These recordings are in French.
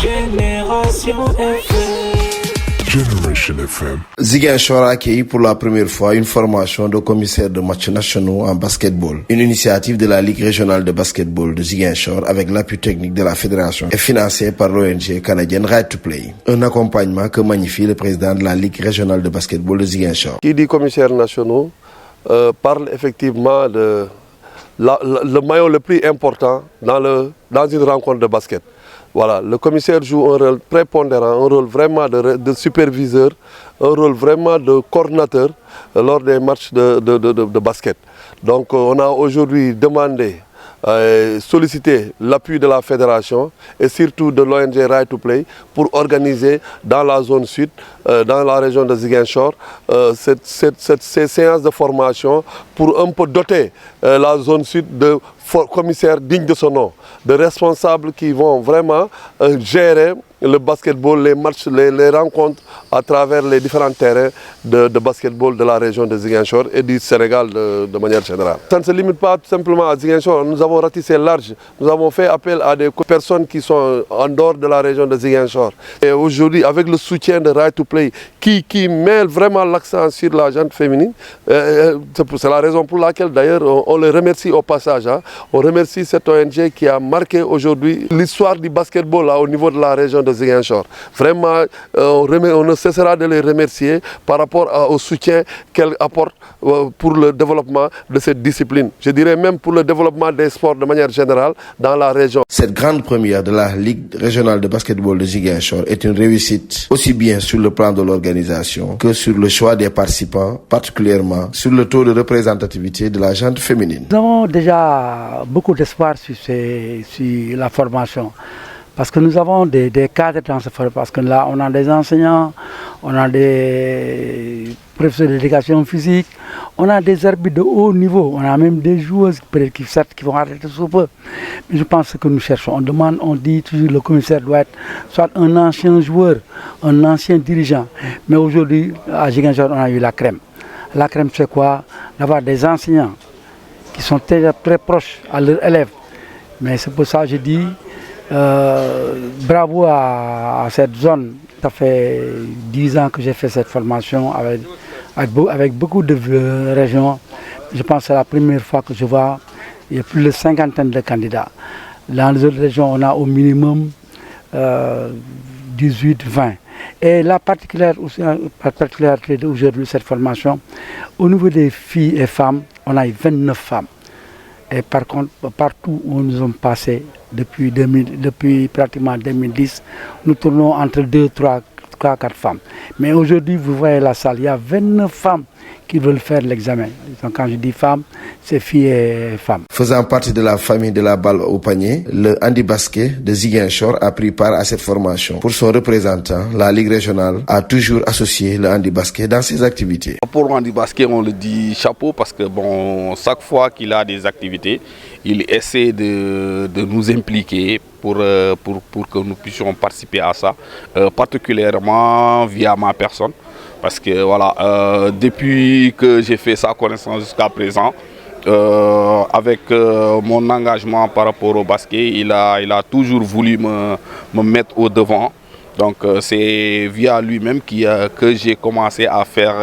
Génération FM. Generation FM. Ziguinchor a accueilli pour la première fois une formation de commissaires de matchs nationaux en basketball. Une initiative de la Ligue régionale de basketball de Ziguinchor avec l'appui technique de la fédération et financée par l'ONG canadienne Right to Play. Un accompagnement que magnifie le président de la Ligue régionale de basketball de Ziguinchor. Qui dit commissaires nationaux parle effectivement de le maillon le plus important dans une rencontre de basket. Voilà, le commissaire joue un rôle prépondérant, un rôle vraiment de superviseur, un rôle vraiment de coordinateur lors des matchs de basket. Donc on a aujourd'hui demandé, sollicité l'appui de la fédération et surtout de l'ONG Right to Play pour organiser dans la zone sud, dans la région de Ziguinchor, ces séances de formation pour un peu doter la zone sud de commissaires dignes de son nom, de responsables qui vont vraiment gérer le basketball, les matchs, les rencontres à travers les différents terrains de basketball de la région de Ziguinchor et du Sénégal de manière générale. Ça ne se limite pas tout simplement à Ziguinchor, nous avons ratissé large, nous avவும் fait appel à des personnes qui sont en dehors de la région de Ziguinchor. Et aujourd'hui, avec le soutien de Right to Play, qui met vraiment l'accent sur la gente féminine, c'est la raison pour laquelle d'ailleurs on les remercie au passage. On remercie cette ONG qui a marqué aujourd'hui l'histoire du basketball au niveau de la région de Ziguinchor. Vraiment, on ne cessera de les remercier par rapport au soutien qu'elles apportent pour le développement de cette discipline. Je dirais même pour le développement des sports de manière générale dans la région. Cette grande première de la Ligue régionale de basketball de Ziguinchor est une réussite aussi bien sur le plan de l'organisation que sur le choix des participants, particulièrement sur le taux de représentativité de la gente féminine. Nous avons déjà beaucoup d'espoir sur la formation. Parce que nous avons des cadres dans ce forum, parce que là on a des enseignants, on a des professeurs d'éducation physique, on a des arbitres de haut niveau, on a même des joueuses qui vont arrêter sous peu. Mais je pense que nous cherchons, on dit toujours le commissaire doit être soit un ancien joueur, un ancien dirigeant. Mais aujourd'hui, à Ziguinchor, on a eu la crème. La crème c'est quoi? D'avoir des enseignants qui sont très proches à leurs élèves. Mais c'est pour ça que je dis bravo à cette zone. Ça fait 10 ans que j'ai fait cette formation avec beaucoup de régions. Je pense que c'est la première fois que je vois il y a plus de 50 de candidats. Dans les autres régions, on a au minimum 18, 20. Et la particularité d'aujourd'hui de cette formation, au niveau des filles et femmes, on a 29 femmes. Et par contre, partout où nous sommes passés depuis pratiquement 2010, nous tournons entre 2, 3, 4 femmes. Mais aujourd'hui, vous voyez la salle, il y a 29 femmes qui veulent faire l'examen. Donc quand je dis femmes, c'est filles et femmes. Faisant partie de la famille de la balle au panier, le handi basket de Ziguinchor a pris part à cette formation. Pour son représentant, la Ligue régionale a toujours associé le handi basket dans ses activités. Pour le handi basket, on le dit chapeau parce que chaque fois qu'il a des activités, il essaie de nous impliquer pour que nous puissions participer à ça, particulièrement via ma personne. Parce que voilà, depuis que j'ai fait sa connaissance jusqu'à présent, avec mon engagement par rapport au basket, il a toujours voulu me mettre au devant. Donc c'est via lui-même que j'ai commencé à faire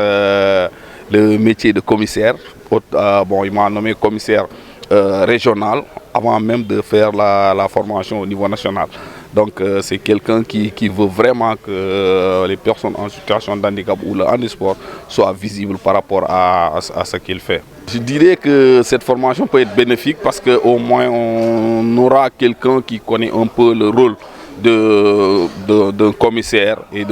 le métier de commissaire. Il m'a nommé commissaire régional avant même de faire la formation au niveau national. Donc c'est quelqu'un qui veut vraiment que les personnes en situation de handicap ou le handisport soient visibles par rapport à ce qu'il fait. Je dirais que cette formation peut être bénéfique parce qu'au moins on aura quelqu'un qui connaît un peu le rôle d'un commissaire et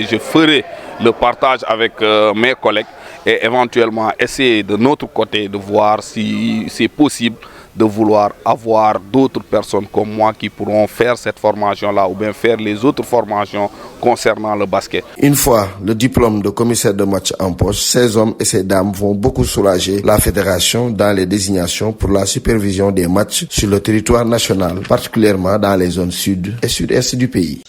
je ferai le partage avec mes collègues et éventuellement essayer de notre côté de voir si c'est possible de vouloir avoir d'autres personnes comme moi qui pourront faire cette formation-là ou bien faire les autres formations concernant le basket. Une fois le diplôme de commissaire de match en poche, ces hommes et ces dames vont beaucoup soulager la fédération dans les désignations pour la supervision des matchs sur le territoire national, particulièrement dans les zones sud et sud-est du pays.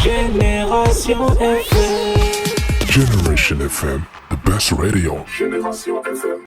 Génération FM. Generation FM, the best radio. Génération FM.